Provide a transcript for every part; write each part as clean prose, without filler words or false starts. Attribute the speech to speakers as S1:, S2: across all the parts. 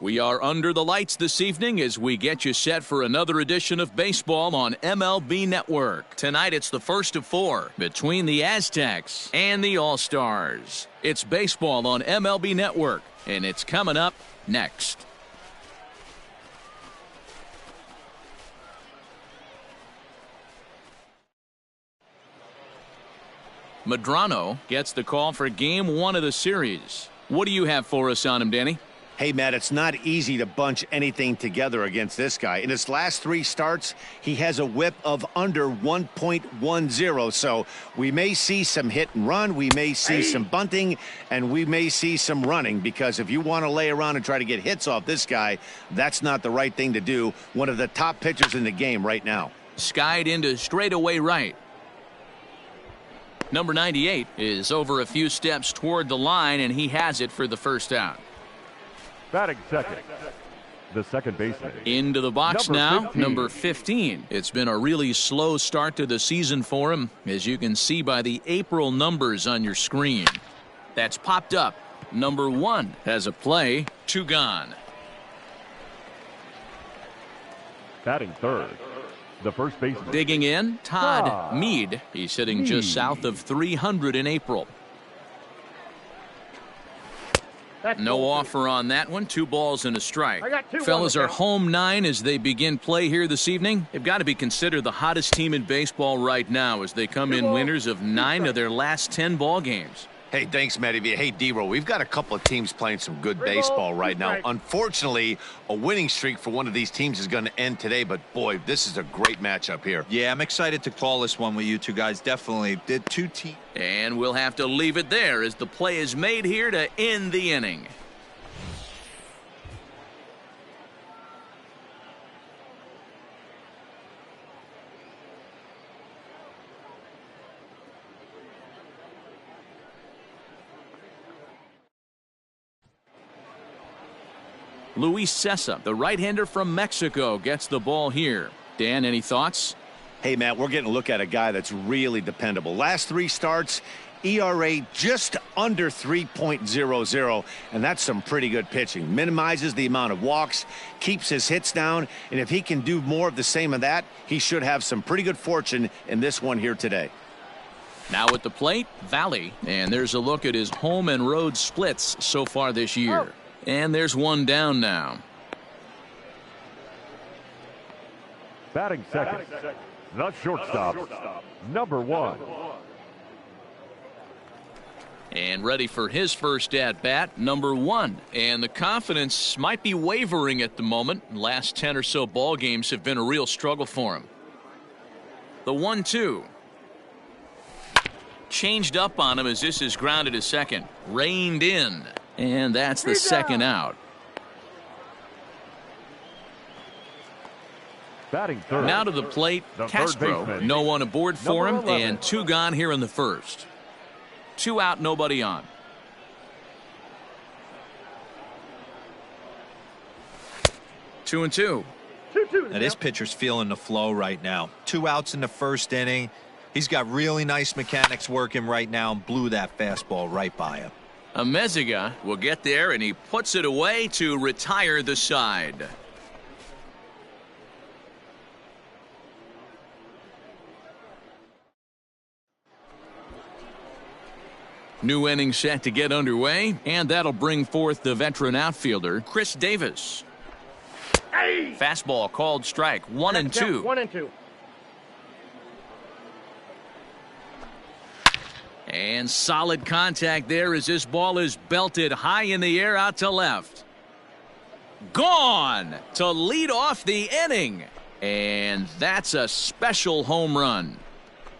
S1: We are under the lights this evening as we get you set for another edition of baseball on MLB Network. Tonight it's the first of 4 between the Aztecs and the All-Stars. It's baseball on MLB Network, and it's coming up next. Medrano gets the call for Game 1 of the series. What do you have for us on him, Danny?
S2: Hey, Matt, it's not easy to bunch anything together against this guy. In his last 3 starts, he has a whip of under 1.10. So we may see some hit and run, we may see some bunting, and we may see some running, because if you want to lay around and try to get hits off this guy, that's not the right thing to do. One of the top pitchers in the game right now.
S1: Skied into straightaway right. Number 98 is over a few steps toward the line, and he has it for the first out.
S3: Batting second, the second baseman.
S1: Into the box now, number 15. It's been a really slow start to the season for him, as you can see by the April numbers on your screen. That's popped up. Number 1 has a play, 2 gone.
S3: Batting third, the first baseman.
S1: Digging in, Todd Mead. He's hitting just south of 300 in April. No offer on that one. 2 balls and a strike. Fellas are home 9 as they begin play here this evening. They've got to be considered the hottest team in baseball right now as they come in winners of 9 of their last 10 ball games.
S2: Hey, thanks, Matty. Hey, D-Roll, we've got a couple of teams playing some good baseball right now. Unfortunately, a winning streak for one of these teams is going to end today, but boy, this is a great matchup here.
S4: Yeah, I'm excited to call this one with you two guys. Definitely did 2 teams.
S1: And we'll have to leave it there as the play is made here to end the inning. Luis Cessa, the right-hander from Mexico, gets the ball here. Dan, any thoughts?
S2: Hey, Matt, we're getting a look at a guy that's really dependable. Last 3 starts, ERA just under 3.00, and that's some pretty good pitching. Minimizes the amount of walks, keeps his hits down, and if he can do more of the same of that, he should have some pretty good fortune in this one here today.
S1: Now at the plate, Valley, and there's a look at his home and road splits so far this year. And there's one down now.
S3: Batting second, the shortstop, number 1.
S1: And ready for his first at-bat, number 1. And the confidence might be wavering at the moment. Last 10 or so ball games have been a real struggle for him. The 1-2. Changed up on him as this is grounded to second. Reined in. And that's the second out.
S3: Batting third.
S1: Now to the plate, Castro. No one aboard for him, and 2 gone here in the first. 2 out, nobody on. Two and two.
S4: Now this pitcher's feeling the flow right now. 2 outs in the first inning. He's got really nice mechanics working right now and blew that fastball right by him.
S1: Amezaga will get there, and he puts it away to retire the side. New inning set to get underway, and that'll bring forth the veteran outfielder, Chris Davis. Fastball called strike, 1-2.
S5: 1-2.
S1: And solid contact there as this ball is belted high in the air out to left. Gone to lead off the inning. And that's a special home run.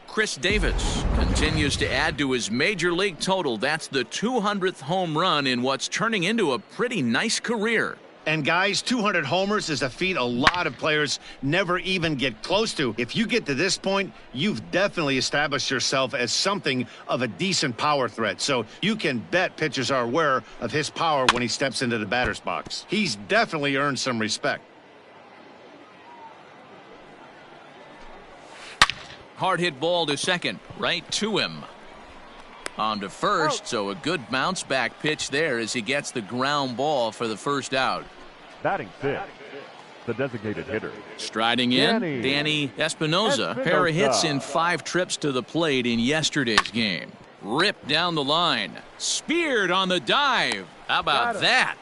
S1: Chris Davis continues to add to his major league total. That's the 200th home run in what's turning into a pretty nice career.
S2: And guys, 200 homers is a feat a lot of players never even get close to. If you get to this point, you've definitely established yourself as something of a decent power threat. So you can bet pitchers are aware of his power when he steps into the batter's box. He's definitely earned some respect.
S1: Hard hit ball to second, right to him. On to first, so a good bounce back pitch there as he gets the ground ball for the first out.
S3: Batting sixth, the designated hitter.
S1: Striding in, Danny Espinosa. Pair of hits in 5 trips to the plate in yesterday's game. Ripped down the line. Speared on the dive. How about that?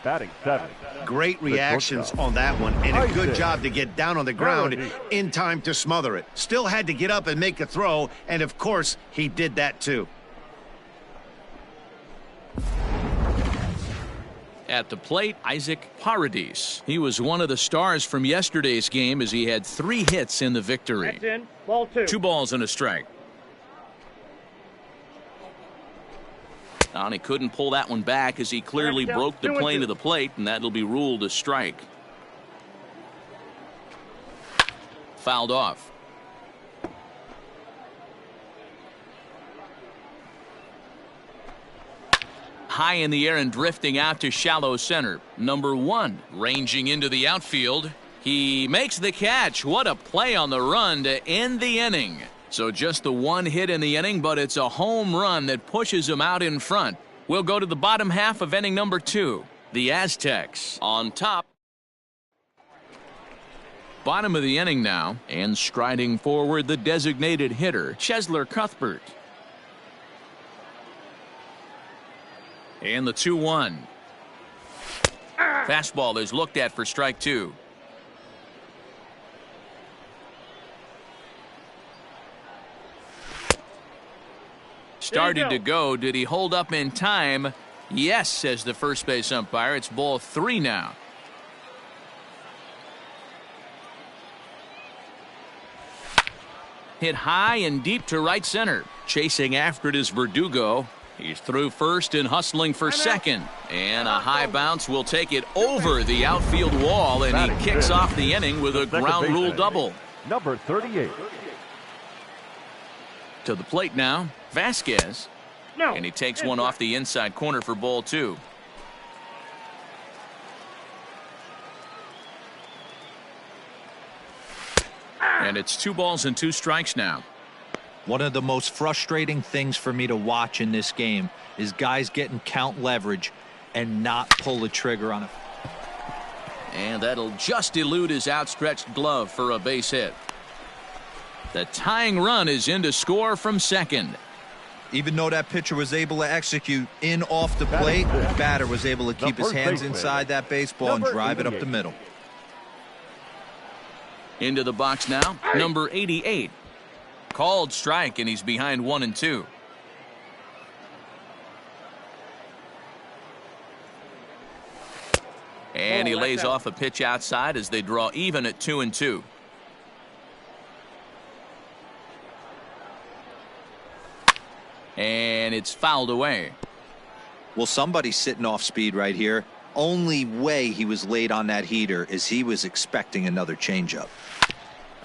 S3: Batting seventh.
S2: Great reactions on that one, and a good job to get down on the ground in time to smother it. Still had to get up and make a throw, and of course, he did that too.
S1: At the plate, Isaac Paradis. He was one of the stars from yesterday's game as he had 3 hits in the victory.
S5: That's in. Ball 2.
S1: 2 balls and a strike. And he couldn't pull that one back as he clearly broke the plane of the plate, and that'll be ruled a strike. Fouled off. High in the air and drifting out to shallow center. Number 1 ranging into the outfield. He makes the catch. What a play on the run to end the inning. So just the 1 hit in the inning, but it's a home run that pushes him out in front. We'll go to the bottom half of inning number 2. The Aztecs on top. Bottom of the inning now, and striding forward the designated hitter, Chesler Cuthbert. And the 2-1. Fastball is looked at for strike 2. Started to go. Did he hold up in time? Yes, says the first base umpire. It's ball 3 now. Hit high and deep to right center. Chasing after it is Verdugo. He's through first and hustling for second. And a high bounce will take it over the outfield wall, and he kicks off the inning with a ground rule double.
S3: Number 38.
S1: To the plate now, Vasquez.
S5: No.
S1: And he takes one off the inside corner for ball 2. And it's 2 balls and 2 strikes now.
S4: One of the most frustrating things for me to watch in this game is guys getting count leverage and not pull the trigger on it.
S1: And that'll just elude his outstretched glove for a base hit. The tying run is in to score from second.
S4: Even though that pitcher was able to execute in off the plate, the batter was able to keep his hands inside that baseball and drive it up the middle.
S1: Into the box now, number 88. Called strike, and he's behind 1-2. And he lays off a pitch outside as they draw even at 2-2. And it's fouled away.
S4: Well, somebody's sitting off speed right here. Only way he was late on that heater is he was expecting another changeup.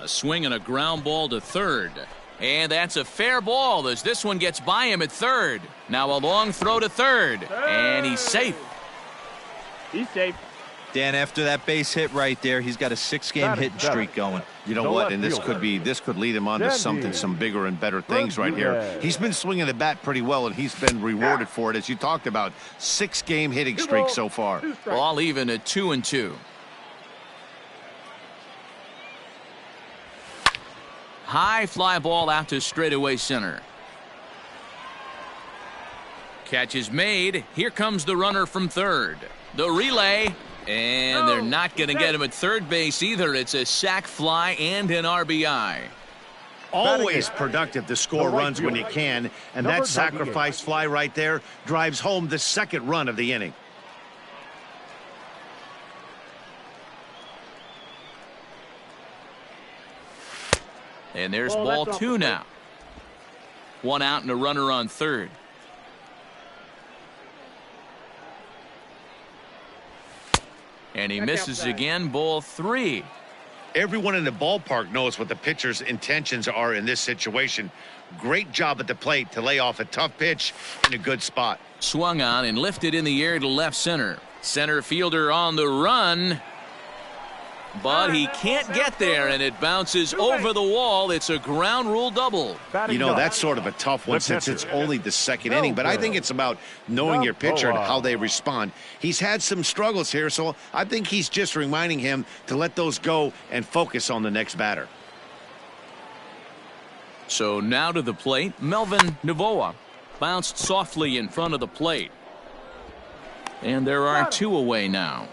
S1: A swing and a ground ball to third. And that's a fair ball as this one gets by him at third. Now a long throw to third. And he's safe.
S5: He's safe.
S4: Dan, after that base hit right there, he's got a 6-game hitting streak going.
S2: You know what? And this could lead him on to some bigger and better things right here. He's been swinging the bat pretty well, and he's been rewarded for it, as you talked about. 6-game hitting streak so far.
S1: All even at 2-2. High fly ball out to straightaway center. Catch is made. Here comes the runner from third. The relay. And they're not going to get him at third base either. It's a sac fly and an RBI.
S2: Always productive to score runs when you can, and that sacrifice fly right there drives home the second run of the inning.
S1: And there's ball 2 now. 1 out and a runner on third. And he misses again, ball 3.
S2: Everyone in the ballpark knows what the pitcher's intentions are in this situation. Great job at the plate to lay off a tough pitch in a good spot.
S1: Swung on and lifted in the air to left center. Center fielder on the run. But he can't get there, and it bounces over the wall. It's a ground rule double.
S2: You know, that's sort of a tough one since it's only the second inning, but I think it's about knowing your pitcher and how they respond. He's had some struggles here, so I think he's just reminding him to let those go and focus on the next batter.
S1: So now to the plate, Melvin Novoa bounced softly in front of the plate. And there are two away now.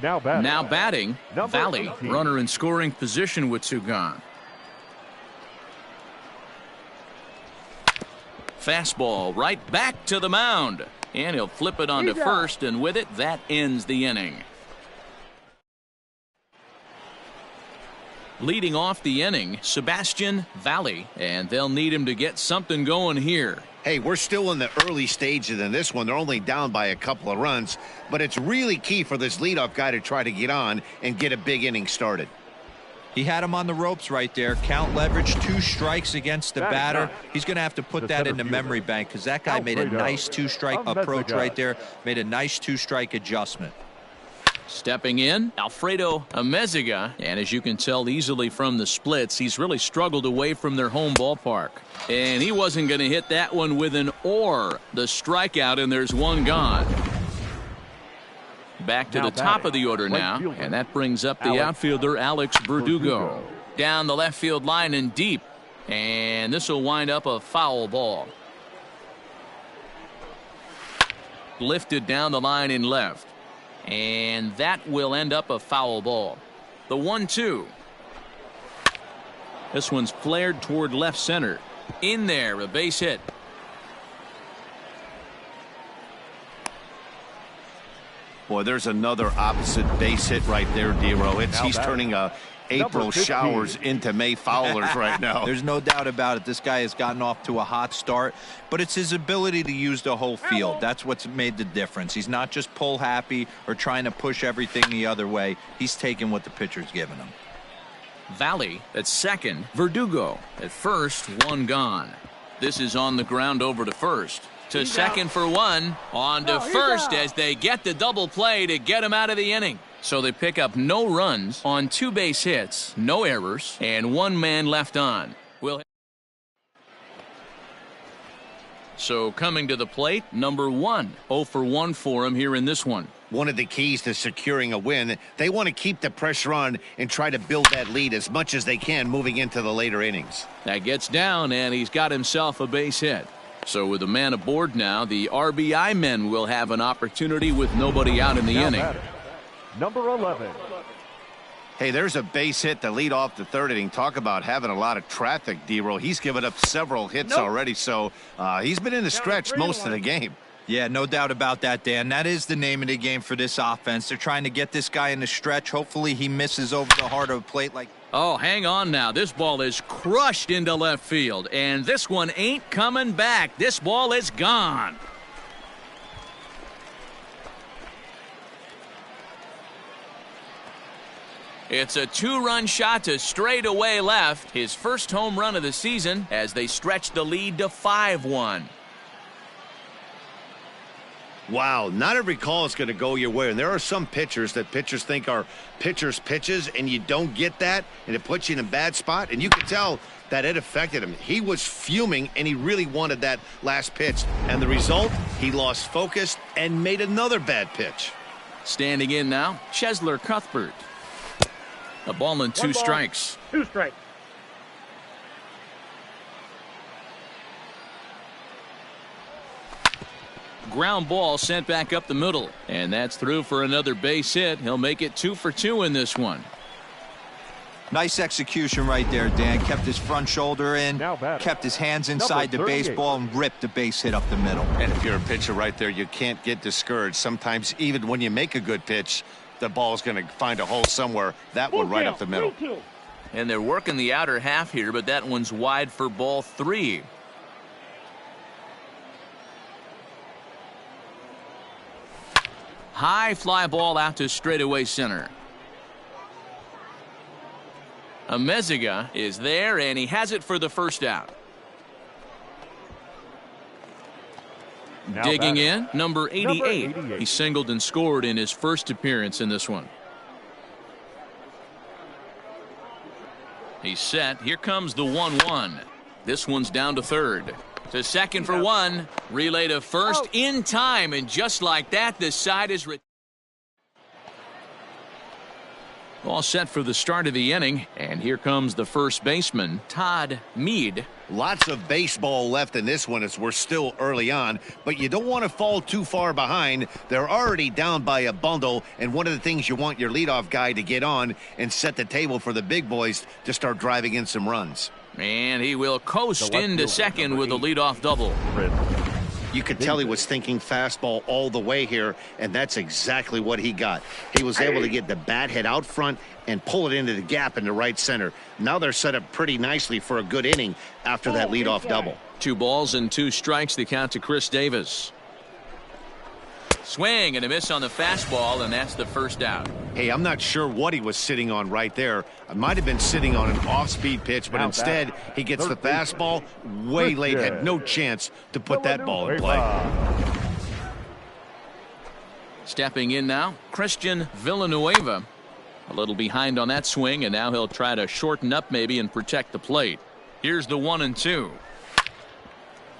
S3: Now
S1: batting, Valley,
S3: 18.
S1: runner in scoring position with two gone. Fastball right back to the mound. And he'll flip it onto first, and with it, that ends the inning. Leading off the inning, Sebastian Valley, and they'll need him to get something going here.
S2: Hey, we're still in the early stages in this one. They're only down by a couple of runs, but it's really key for this leadoff guy to try to get on and get a big inning started.
S4: He had him on the ropes right there. Count leverage, 2 strikes against the batter. He's going to have to put that in the memory bank because that guy made a nice 2-strike approach right there, made a nice 2-strike adjustment.
S1: Stepping in, Alfredo Amezaga, and as you can tell easily from the splits, he's really struggled away from their home ballpark. And he wasn't going to hit that one with an or. The strikeout, and there's one gone. Back to the top of the order now, and that brings up the outfielder Alex Verdugo. Down the left field line and deep, and this will wind up a foul ball. Lifted down the line in left. And that will end up a foul ball. The 1-2. This one's flared toward left center. In there, a base hit.
S2: Boy, there's another opposite base hit right there, Dero. He's turning April showers into May foulers right now.
S4: There's no doubt about it. This guy has gotten off to a hot start, but it's his ability to use the whole field. That's what's made the difference. He's not just pull happy or trying to push everything the other way. He's taking what the pitcher's giving him.
S1: Valley at second, Verdugo at first, one gone. This is on the ground over to first. To second for one, on to first as they get the double play to get him out of the inning. So they pick up no runs on 2 base hits, no errors, and 1 man left on. So coming to the plate, number 1, 0 for 1 for him here in this one.
S2: One of the keys to securing a win, they want to keep the pressure on and try to build that lead as much as they can moving into the later innings.
S1: That gets down, and he's got himself a base hit. So with a man aboard now, the RBI men will have an opportunity with nobody out in the inning.
S3: Number 11.
S2: Hey, there's a base hit to lead off the third inning. Talk about having a lot of traffic, D-Roll. He's given up several hits already, so he's been in the stretch most of the game.
S4: Yeah, no doubt about that, Dan. That is the name of the game for this offense. They're trying to get this guy in the stretch. Hopefully he misses over the heart of the plate like.
S1: Oh, hang on now. This ball is crushed into left field, and this one ain't coming back. This ball is gone. It's a 2-run shot to straightaway left. His first home run of the season as they stretch the lead to 5-1.
S2: Wow, not every call is going to go your way. And there are some pitchers that pitchers think are pitchers' pitches, and you don't get that, and it puts you in a bad spot. And you can tell that it affected him. He was fuming, and he really wanted that last pitch. And the result, he lost focus and made another bad pitch.
S1: Standing in now, Chesler Cuthbert. A ball and 2 strikes.
S5: 2 strikes.
S1: Ground ball sent back up the middle, and that's through for another base hit. He'll make it 2 for 2 in this one.
S4: Nice execution right there, Dan. Kept his front shoulder in, kept his hands inside the baseball, and ripped the base hit up the middle.
S2: And if you're a pitcher right there, you can't get discouraged. Sometimes even when you make a good pitch, the ball is going to find a hole somewhere. That one right up the middle.
S1: And they're working the outer half here, but that one's wide for ball 3. High fly ball out to straightaway center. Amezaga is there, and he has it for the first out.
S3: Now
S1: Digging
S3: batting,
S1: in, number 88.
S3: Number 88.
S1: He singled and scored in his first appearance in this one. He's set. Here comes the 1-1. This one's down to third. To second for one. Relay to first in time. And just like that, the side is... All set for the start of the inning. And here comes the first baseman, Todd Mead.
S2: Lots of baseball left in this one as we're still early on, but you don't want to fall too far behind. They're already down by a bundle, and one of the things you want your leadoff guy to get on and set the table for the big boys to start driving in some runs.
S1: And he will coast into second with a leadoff double.
S2: You could tell he was thinking fastball all the way here, and that's exactly what he got. He was able to get the bat head out front and pull it into the gap in the right center. Now they're set up pretty nicely for a good inning after that leadoff double.
S1: 2 balls and 2 strikes, the count to Chris Davis. Swing and a miss on the fastball, and that's the first out.
S2: Hey, I'm not sure what he was sitting on right there. I might have been sitting on an off-speed pitch, but instead he gets the fastball way late. Had no chance to put that ball in play.
S1: Stepping in now, Christian Villanueva. A little behind on that swing, and now he'll try to shorten up maybe and protect the plate. Here's the 1-2.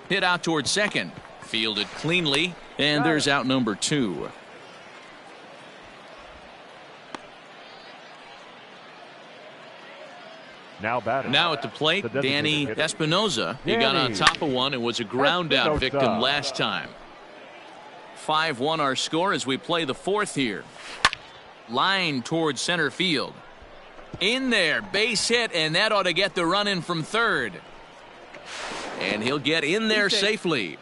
S1: Hit out towards second. Fielded cleanly, and there's out number 2.
S3: Now batting.
S1: Now at the plate,
S3: The
S1: Danny
S3: designated hitter.
S1: Espinoza. He got on top of one and was a ground out victim last time. 5-1 our score as we play the 4th here. Line towards center field. In there, base hit, and that ought to get the run in from third. And he'll get in there safely.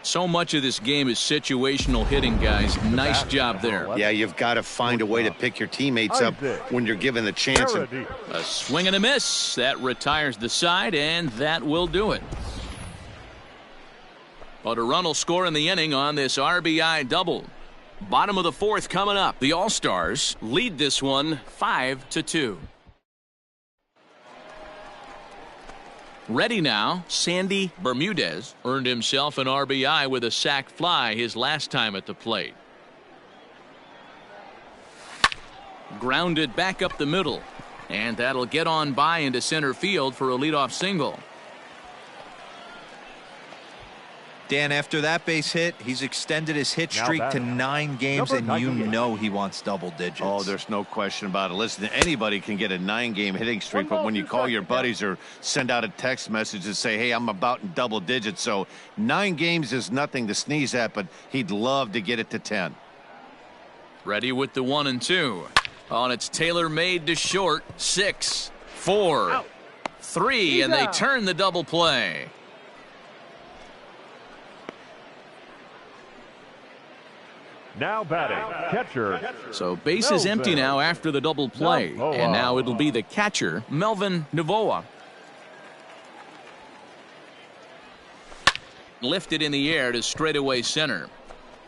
S1: So much of this game is situational hitting, guys. Nice job there.
S2: Yeah, you've got to find a way to pick your teammates up when you're given the chance.
S1: A swing and a miss. That retires the side, and that will do it. But a run will score in the inning on this RBI double. Bottom of the 4th coming up. The All-Stars lead this one 5-2. Ready now, Sandy Bermudez earned himself an RBI with a sac fly his last time at the plate. Grounded back up the middle, and that'll get on by into center field for a leadoff single.
S4: Dan, after that base hit, he's extended his hit streak to 9 games, and you know he wants double digits.
S2: Oh, there's no question about it. Listen, anybody can get a 9-game hitting streak, but when you call your buddies or send out a text message and say, hey, I'm about in double digits, so 9 games is nothing to sneeze at, but he'd love to get it to 10.
S1: Ready with the 1-2. On its tailor-made to short. 6, 4, 3, and they turn the double play.
S3: Now batting, catcher.
S1: So base is empty now after the double play. And now it'll be the catcher, Melvin Novoa. Lifted in the air to straightaway center.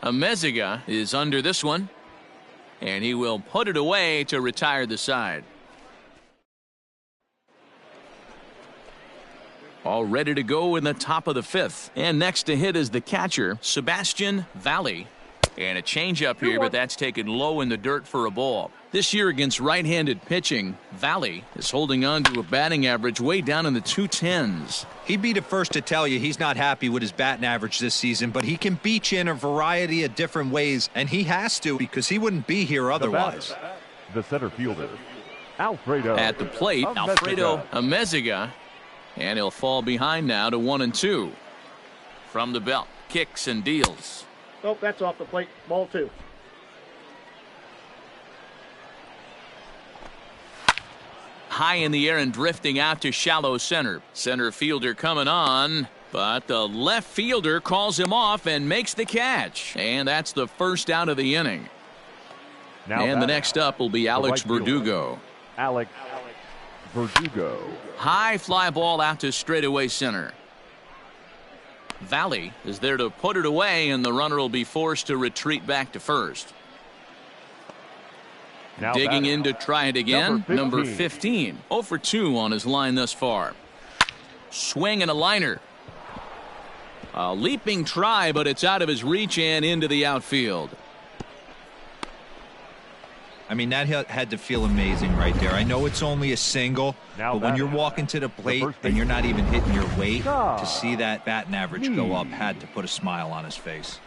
S1: Amezaga is under this one. And he will put it away to retire the side. All ready to go in the top of the 5th. And next to hit is the catcher, Sebastian Valley. And a changeup here, but that's taken low in the dirt for a ball. This year against right-handed pitching, Valley is holding on to a batting average way down in the 210s.
S4: He'd be the first to tell you he's not happy with his batting average this season, but he can beat you in a variety of different ways, and he has to because he wouldn't be here otherwise.
S3: The center fielder, Alfredo.
S1: At the plate, Alfredo Amezaga, and he'll fall behind now to 1-2. From the belt, kicks and deals.
S5: Oh, that's off the plate. Ball 2.
S1: High in the air and drifting out to shallow center. Center fielder coming on, but the left fielder calls him off and makes the catch. And that's the first out of the inning. And the next up will be Alex Verdugo.
S3: Alex Verdugo.
S1: High fly ball out to straightaway center. Valley is there to put it away, and the runner will be forced to retreat back to first.
S3: Now
S1: digging
S3: batting.
S1: in to try it again. Number 15. 0 for 2 on his line thus far. Swing and a liner. A leaping try, but it's out of his reach and into the outfield.
S4: I mean, that had to feel amazing right there. I know it's only a single, but when you're walking to the plate and you're not even hitting your weight, to see that batting average go up had to put a smile on his face.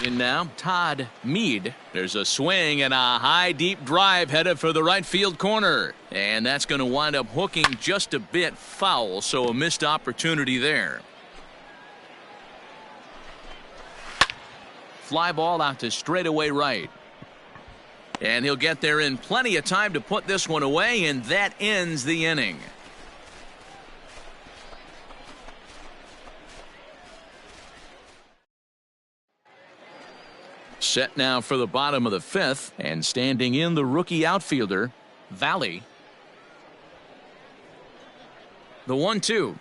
S1: In now, Todd Mead. There's a swing and a high, deep drive headed for the right field corner. And that's going to wind up hooking just a bit foul, so a missed opportunity there. Fly ball out to straightaway right. And he'll get there in plenty of time to put this one away, and that ends the inning. Set now for the bottom of the fifth, and standing in the rookie outfielder, Valley. The 1-2.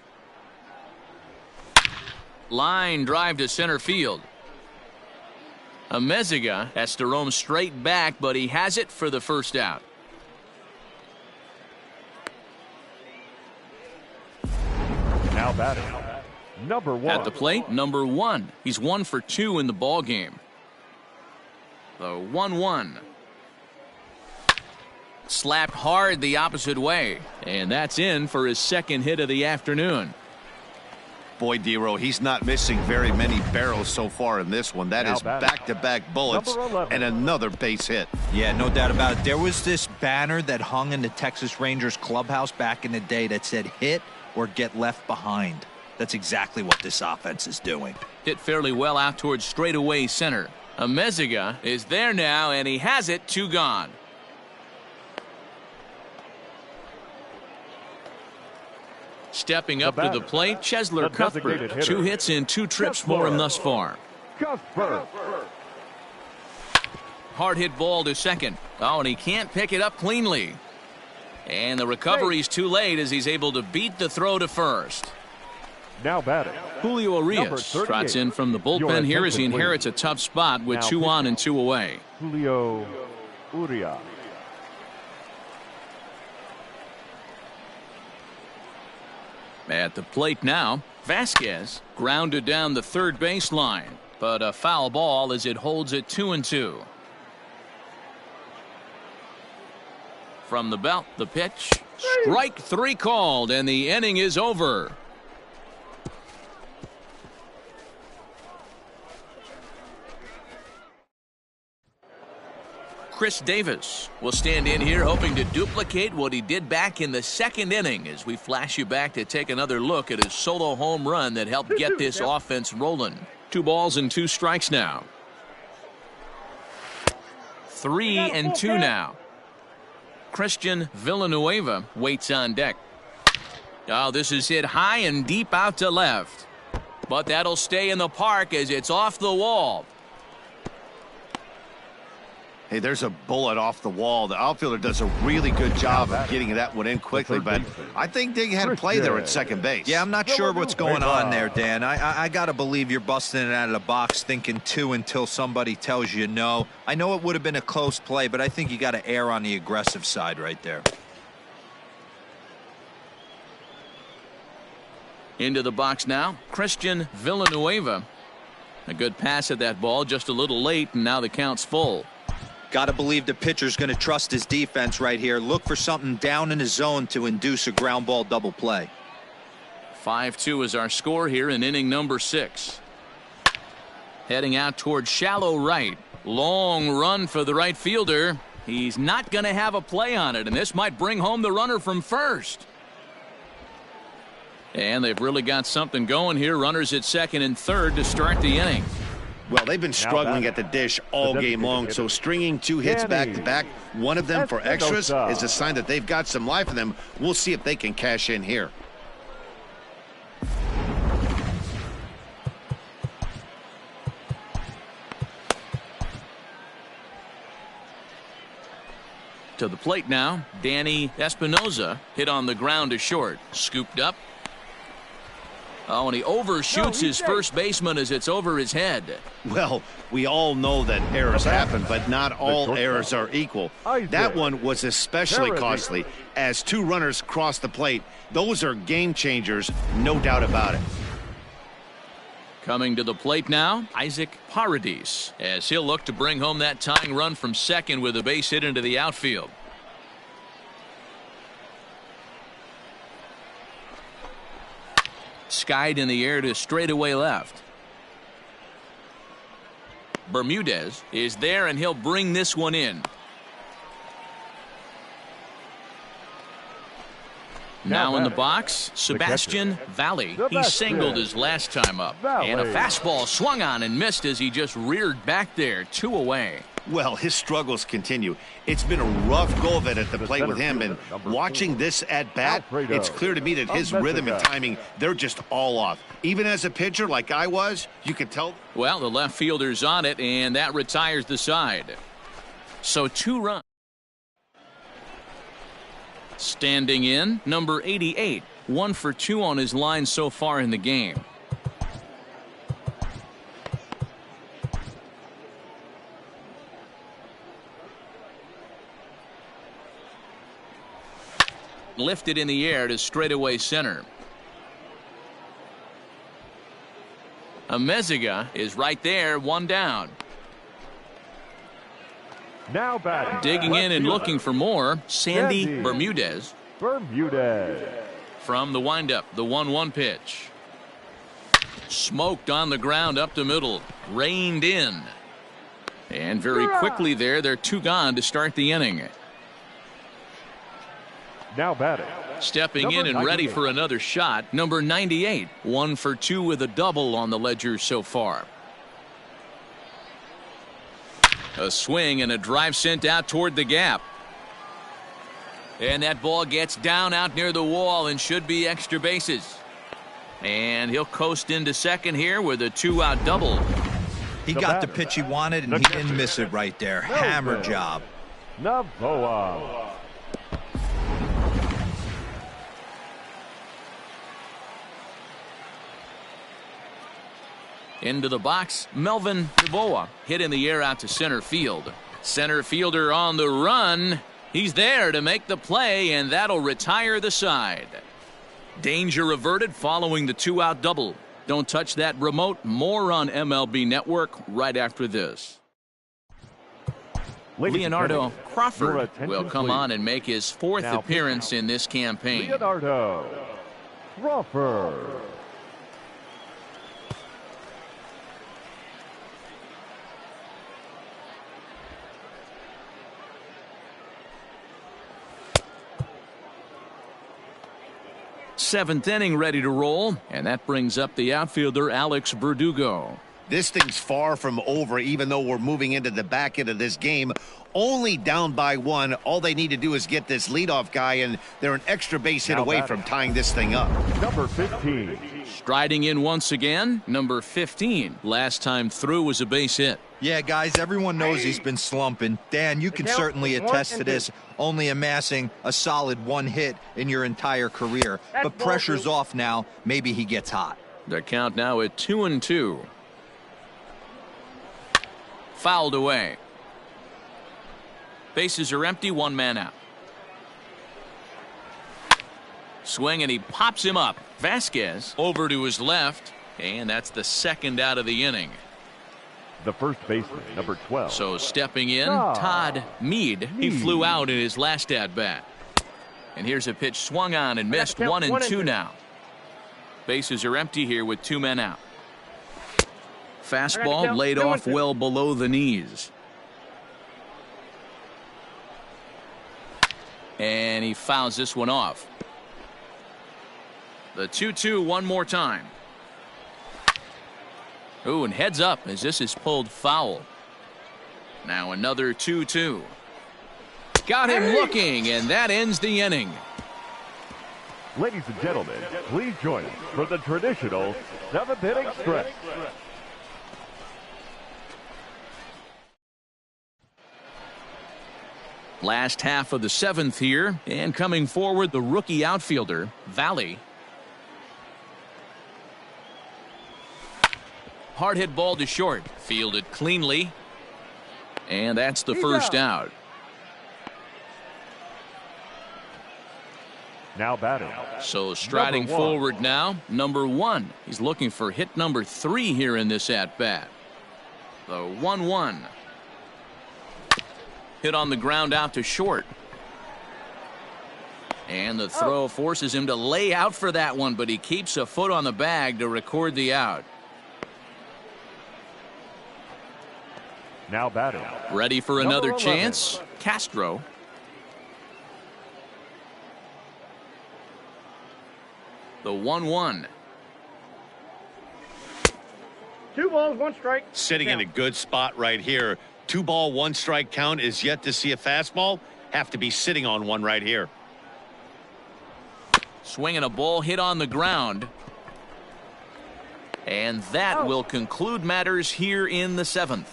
S1: Line drive to center field. Amezaga has to roam straight back, but he has it for the first out.
S3: Now batting, number 1.
S1: At the plate, number 1. He's 1 for 2 in the ball game. The 1-1. Slapped hard the opposite way, and that's in for his second hit of the afternoon.
S2: Boy, Dero, he's not missing very many barrels so far in this one. That is back-to-back bullets and another base hit.
S4: Yeah, no doubt about it. There was this banner that hung in the Texas Rangers clubhouse back in the day that said hit or get left behind. That's exactly what this offense is doing.
S1: Hit fairly well out towards straightaway center. Amezaga is there now, and he has it. 2 gone. Stepping up to the plate, Chesler Cuthbert. 2 hits in 2 trips for him thus far. Hard hit ball to second. Oh, and he can't pick it up cleanly. And the recovery's too late as he's able to beat the throw to first.
S3: Now batting,
S1: Julio Urias trots in from the bullpen here as he inherits a tough spot with 2 on and 2 away.
S3: Julio Urias.
S1: At the plate now, Vasquez grounded down the third baseline, but a foul ball as it holds it 2-2. From the belt, the pitch. Strike 3 called, and the inning is over. Chris Davis will stand in here hoping to duplicate what he did back in the second inning as we flash you back to take another look at his solo home run that helped get this offense rolling. 2 balls and 2 strikes now. 3-2 now. Christian Villanueva waits on deck. Oh, this is hit high and deep out to left. But that'll stay in the park as it's off the wall.
S2: Hey, there's a bullet off the wall. The outfielder does a really good job of getting that one in quickly, but I think they had a play there at second base.
S4: Yeah, I'm not sure what's going on there, Dan. I got to believe you're busting it out of the box thinking 2 until somebody tells you no. I know it would have been a close play, but I think you got to err on the aggressive side right there.
S1: Into the box now, Christian Villanueva. A good pass at that ball, just a little late, and now the count's full.
S4: Got to believe the pitcher's going to trust his defense right here. Look for something down in his zone to induce a ground ball double play.
S1: 5-2 is our score here in inning number 6. Heading out towards shallow right. Long run for the right fielder. He's not going to have a play on it, and this might bring home the runner from first. And they've really got something going here. Runners at second and third to start the inning.
S2: Well, they've been struggling at the dish all game long, so stringing 2 hits back-to-back, one of them for extras, is a sign that they've got some life in them. We'll see if they can cash in here.
S1: To the plate now, Danny Espinoza hit on the ground to short. Scooped up. Oh, and he overshoots his first baseman as it's over his head.
S2: Well, we all know that errors happen, but not all errors are equal. That one was especially costly as 2 runners crossed the plate. Those are game changers, no doubt about it.
S1: Coming to the plate now, Isaac Paradis, as he'll look to bring home that tying run from second with a base hit into the outfield. Skied in the air to straightaway left. Bermudez is there, and he'll bring this one in. Now in the box, Sebastian Valley. He singled his last time up. And a fastball swung on and missed as he just reared back there, 2 away.
S2: Well, his struggles continue. It's been a rough go of it at the plate with him, and watching this at bat, it's clear to me that his rhythm and timing, they're just all off. Even as a pitcher like I was, you could tell.
S1: Well, the left fielder's on it, and that retires the side. So 2 runs. Standing in, number 88, 1 for 2 on his line so far in the game. Lifted in the air to straightaway center. Amezaga is right there, 1 down.
S3: Now batting.
S1: Digging in and looking for more, Sandy Bermudez. From the windup, the 1-1 pitch. Smoked on the ground up the middle. Reined in. And very quickly there, they're 2 gone to start the inning.
S3: Now batting.
S1: Stepping in and ready for another shot, number 98. 1 for 2 with a double on the ledger so far. A swing and a drive sent out toward the gap. And that ball gets down out near the wall and should be extra bases. And he'll coast into second here with a 2-out double.
S4: He got the pitch he wanted, and he didn't miss it right there. Hammer job.
S3: Navoa.
S1: Into the box, Melvin Navoa hit in the air out to center field. Center fielder on the run. He's there to make the play, and that'll retire the side. Danger averted following the 2-out double. Don't touch that remote. More on MLB Network right after this. Leonardo Crawford will come on and make his 4th appearance in this campaign.
S3: Leonardo Crawford.
S1: Seventh inning ready to roll, and that brings up the outfielder Alex Verdugo.
S2: This thing's far from over, even though we're moving into the back end of this game. Only down by 1. All they need to do is get this leadoff guy, and they're an extra base hit away from tying this thing up.
S3: Number 15.
S1: Striding in once again, number 15. Last time through was a base hit.
S4: Yeah, guys, everyone knows he's been slumping. Dan, you can certainly attest to this, only amassing a solid 1 hit in your entire career. But pressure's off now. Maybe he gets hot.
S1: The count now at 2-2. Fouled away. Bases are empty, 1 man out. Swing, and he pops him up. Vasquez over to his left, and that's the 2nd out of the inning.
S3: The first baseman, number 12.
S1: So stepping in, Todd Mead. He flew out in his last at-bat. And here's a pitch swung on and missed. 1-2 now. Bases are empty here with 2 men out. Fastball laid off well below the knees. And he fouls this one off. The 2-2 one more time. Ooh, and heads up as this is pulled foul. Now another 2-2. Got him looking, and that ends the inning.
S3: Ladies and gentlemen, please join us for the traditional 7th inning stretch.
S1: Last half of the 7th here, and coming forward, the rookie outfielder, Valley. Hard hit ball to short, fielded cleanly, and that's the first out.
S3: Now batting.
S1: So striding forward now, number 1. He's looking for hit number 3 here in this at-bat. The 1-1. Hit on the ground out to short. And the throw forces him to lay out for that one, but he keeps a foot on the bag to record the out.
S3: Now batting.
S1: Ready for another chance. Castro. The 1-1.
S5: 2 balls, 1 strike.
S2: Sitting in a good spot right here. 2 ball, 1 strike count is yet to see a fastball. Have to be sitting on one right here.
S1: Swinging a ball hit on the ground. And that will conclude matters here in the 7th.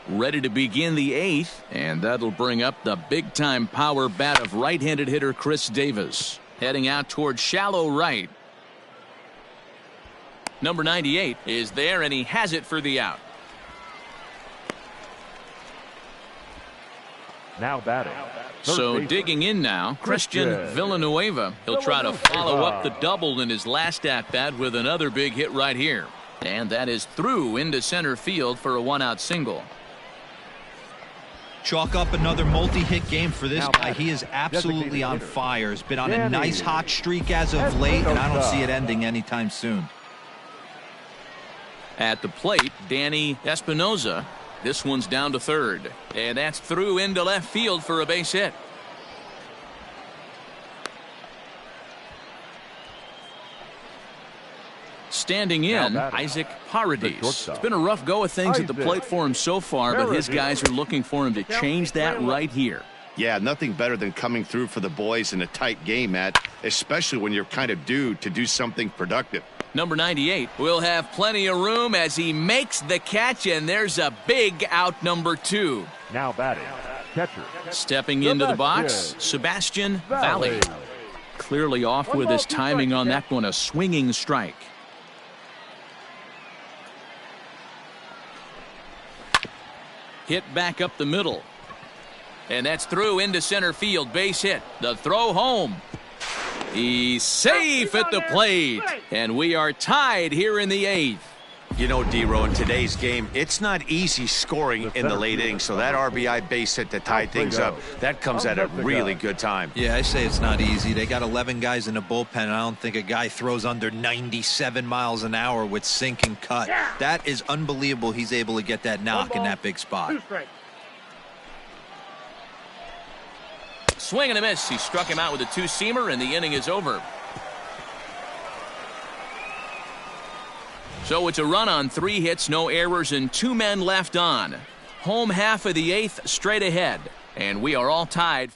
S1: Ready to begin the 8th, and that'll bring up the big-time power bat of right-handed hitter Chris Davis. Heading out toward shallow right. Number 98 is there, and he has it for the out.
S3: Now batting.
S1: So digging in now, Christian Villanueva. He'll try to follow up the double in his last at-bat with another big hit right here. And that is through into center field for a 1-out single.
S4: Chalk up another multi-hit game for this guy. He is absolutely on fire. He's been on a nice hot streak as of late, and I don't see it ending anytime soon.
S1: At the plate, Danny Espinoza. This one's down to third, and that's through into left field for a base hit. Standing in, Isaac Paradis. It's been a rough go of things at the plate for him so far, but his guys are looking for him to change that right here.
S2: Yeah, nothing better than coming through for the boys in a tight game, Matt, especially when you're kind of due to do something productive.
S1: Number 98 will have plenty of room as he makes the catch, and there's a big out, number 2.
S3: Now batting. Catcher.
S1: Stepping into the box, Sebastian Valley. Clearly off with his timing on that one, a swinging strike. Hit back up the middle. And that's through into center field, base hit. The throw home. He's safe at the plate. And we are tied here in the 8th.
S2: You know, D-Row, in today's game, it's not easy scoring in the late innings, so that RBI base hit to tie things up, that comes at a really good time.
S4: Yeah, I say it's not easy. They got 11 guys in the bullpen, and I don't think a guy throws under 97 miles an hour with sink and cut. That is unbelievable he's able to get that knock in that big spot.
S1: Swing and a miss. He struck him out with a 2-seamer, and the inning is over. So it's a run on 3 hits, no errors, and 2 men left on. Home half of the 8th straight ahead. And we are all tied.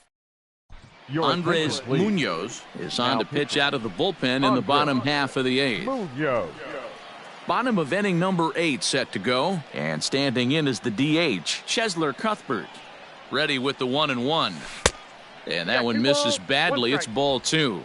S1: Andres Munoz is on to pitch out of the bullpen in the bottom half of the 8th. Bottom of inning number 8 set to go. And standing in is the DH, Chesler Cuthbert. Ready with the 1-1. And that one misses badly. It's ball 2.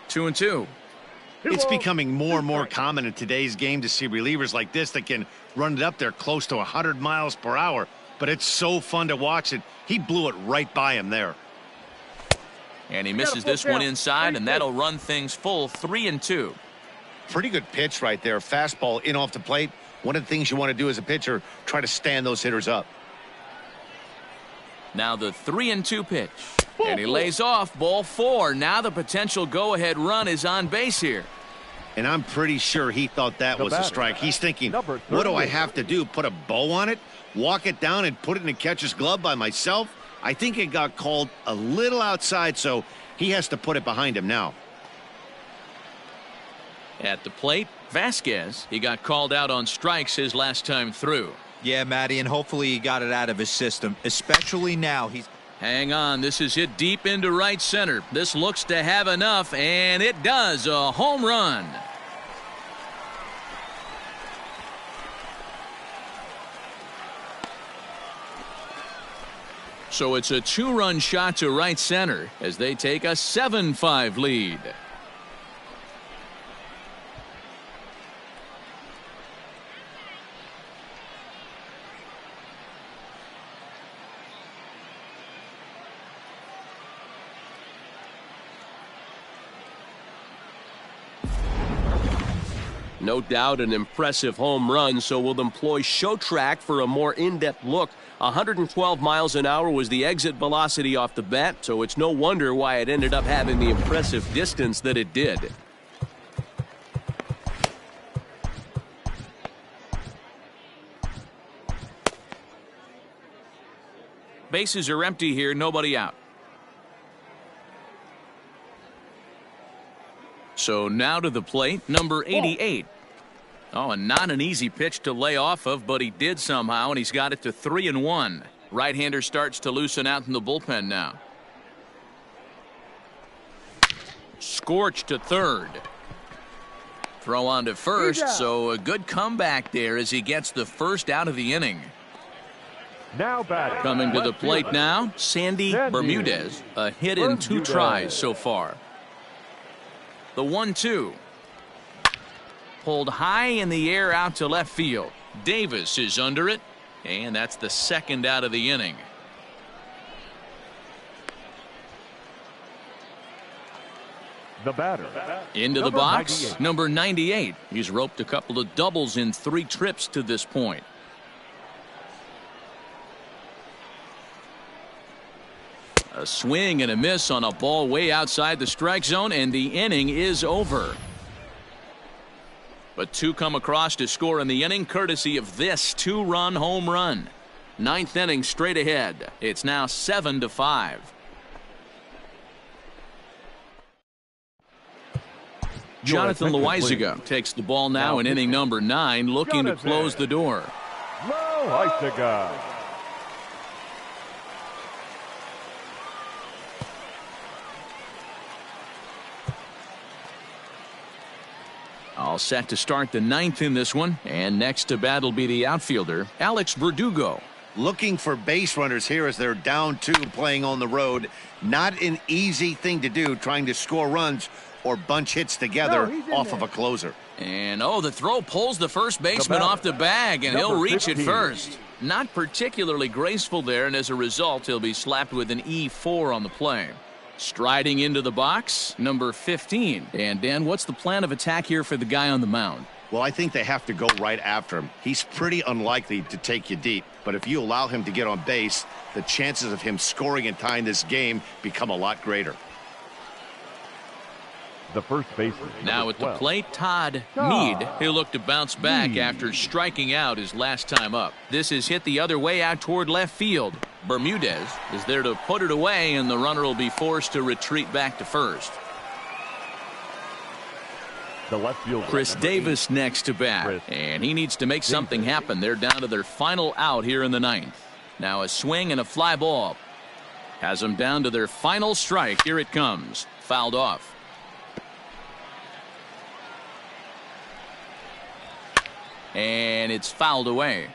S1: Two and two.
S2: It's becoming more and more common in today's game to see relievers like this that can run it up there close to 100 miles per hour. But it's so fun to watch it. He blew it right by him there.
S1: And he misses this one inside, and that'll run things full 3-2.
S2: Pretty good pitch right there. Fastball in off the plate. One of the things you want to do as a pitcher, try to stand those hitters up.
S1: Now the 3-2 pitch. And he lays off, ball 4. Now the potential go-ahead run is on base here.
S2: And I'm pretty sure he thought that was a strike. He's thinking, what do I have to do? Put a bow on it? Walk it down and put it in the catcher's glove by myself? I think it got called a little outside, so he has to put it behind him now.
S1: At the plate, Vasquez. He got called out on strikes his last time through.
S4: Yeah, Matty, and hopefully he got it out of his system, especially now.
S1: Hang on, this is hit deep into right center. This looks to have enough, and it does. A home run. So it's a 2-run shot to right center as they take a 7-5 lead.
S6: No doubt an impressive home run, so we'll employ show track for a more in-depth look. 112 miles an hour was the exit velocity off the bat, so it's no wonder why it ended up having the impressive distance that it did.
S1: Bases are empty here, nobody out. So now to the plate, number 88. Oh, and not an easy pitch to lay off of, but he did somehow, and he's got it to 3-1. Right-hander starts to loosen out in the bullpen now. Scorch to third. Throw on to first, so a good comeback there as he gets the first out of the inning.
S3: Now batting.
S1: Coming to the plate now, Sandy Bermudez. A hit in 2 tries so far. The 1-2. Pulled high in the air out to left field. Davis is under it, and that's the second out of the inning.
S3: The batter.
S1: Into the box, number 98. He's roped a couple of doubles in 3 trips to this point. A swing and a miss on a ball way outside the strike zone, and the inning is over. But 2 come across to score in the inning, courtesy of this 2-run home run. 9th inning straight ahead. It's now 7-5. Jonathan Loaizaga takes the ball now in inning number 9, looking to close the door.
S3: Loaizaga.
S1: All set to start the 9th in this one, and next to bat will be the outfielder, Alex Verdugo.
S2: Looking for base runners here as they're down 2 playing on the road. Not an easy thing to do, trying to score runs or bunch hits together off of a closer.
S1: And the throw pulls the first baseman off the bag, and he'll reach it first. Not particularly graceful there, and as a result he'll be slapped with an E4 on the play. Striding into the box, number 15. And Dan, what's the plan of attack here for the guy on the mound?
S2: Well, I think they have to go right after him. He's pretty unlikely to take you deep, but if you allow him to get on base, the chances of him scoring and tying this game become a lot greater.
S3: The first baseman.
S1: Now at the plate, Todd Mead. He'll look to bounce back after striking out his last time up. This is hit the other way out toward left field. Bermudez is there to put it away, and the runner will be forced to retreat back to first.
S3: The left field.
S1: Chris Davis next to bat, and he needs to make something happen. They're down to their final out here in the 9th. Now a swing and a fly ball. Has them down to their final strike. Here it comes. Fouled off. And it's fouled away.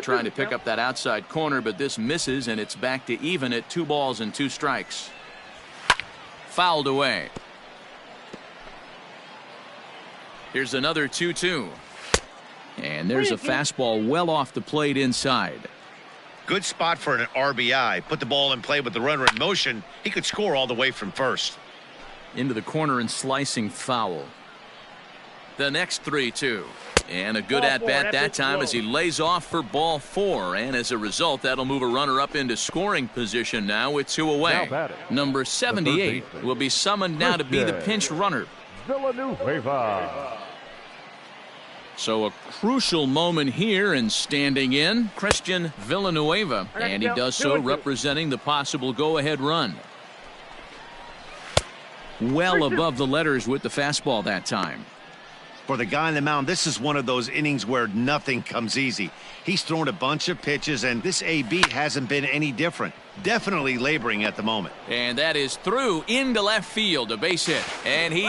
S1: Trying to pick up that outside corner, but this misses, and it's back to even at 2 balls and 2 strikes. Fouled away. Here's another 2-2. And there's a fastball well off the plate inside.
S2: Good spot for an RBI. Put the ball in play with the runner in motion. He could score all the way from first.
S1: Into the corner and slicing foul. The next 3-2. And a good at-bat that time as he lays off for ball 4. And as a result, that'll move a runner up into scoring position now with 2 away. Number 78 will be summoned now to be the pinch runner.
S3: Villanueva.
S1: So a crucial moment here, and standing in, Christian Villanueva. And he does so representing the possible go-ahead run. Well above the letters with the fastball that time.
S2: For the guy on the mound, this is one of those innings where nothing comes easy. He's thrown a bunch of pitches, and this AB hasn't been any different. Definitely laboring at the moment.
S1: And that is through into left field, a base hit. And he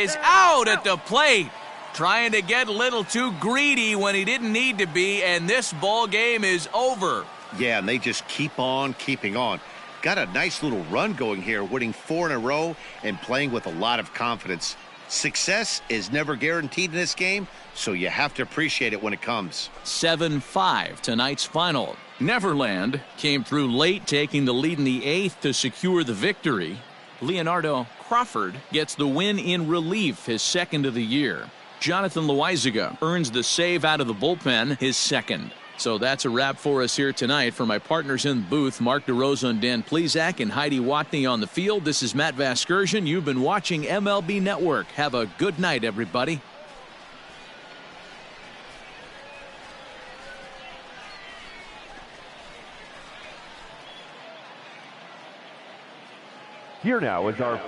S1: is out at the plate. trying to get a little too greedy when he didn't need to be, and this ball game is over.
S2: Yeah, and they just keep on keeping on. Got a nice little run going here, winning 4 in a row and playing with a lot of confidence. Success is never guaranteed in this game, so you have to appreciate it when it comes.
S1: 7-5 tonight's final. Neverland came through late, taking the lead in the 8th to secure the victory. Leonardo Crawford gets the win in relief, his second of the year. Jonathan Loizaga earns the save out of the bullpen, his second. So that's a wrap for us here tonight. For my partners in the booth, Mark DeRosa and Dan Plesac and Heidi Watney on the field, this is Matt Vasgersian. You've been watching MLB Network. Have a good night, everybody.
S3: Here now is our